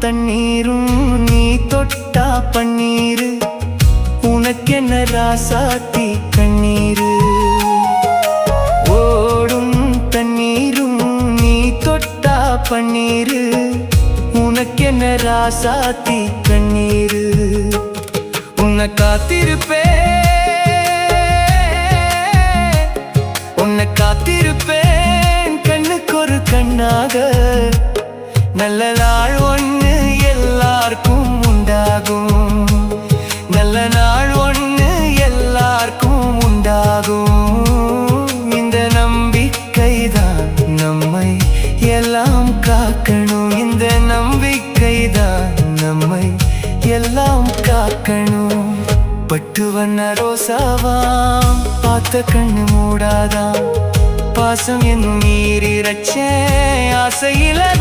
தண்ணீரும் நீ தொட்டா பன்னீரு உனக்கென்ன ராசாத்தி கண்ணீரு ஓடும் தண்ணீரும் நீ தொட்டா பன்னீரு உனக்கென்ன ராசாத்தி கண்ணீரு உன்னை காத்திருப்பேன் கண்ணுக்கு ஒரு கண்ணாக நல்ல நாள் ஒன்று எல்லாருக்கும் உண்டாகும் நல்ல நாள் ஒன்று எல்லாருக்கும் உண்டாகும் இந்த நம்பிக்கைதான் நம்மை எல்லாம் காக்கணும் இந்த நம்பிக்கைதான் நம்மை எல்லாம் காக்கணும் பட்டு வண்ண ரோசாவாம் பார்த்த கண்ணு மூடாதாம் பாசம் என்னும் நீரிரச்சே ஆசையிலதான்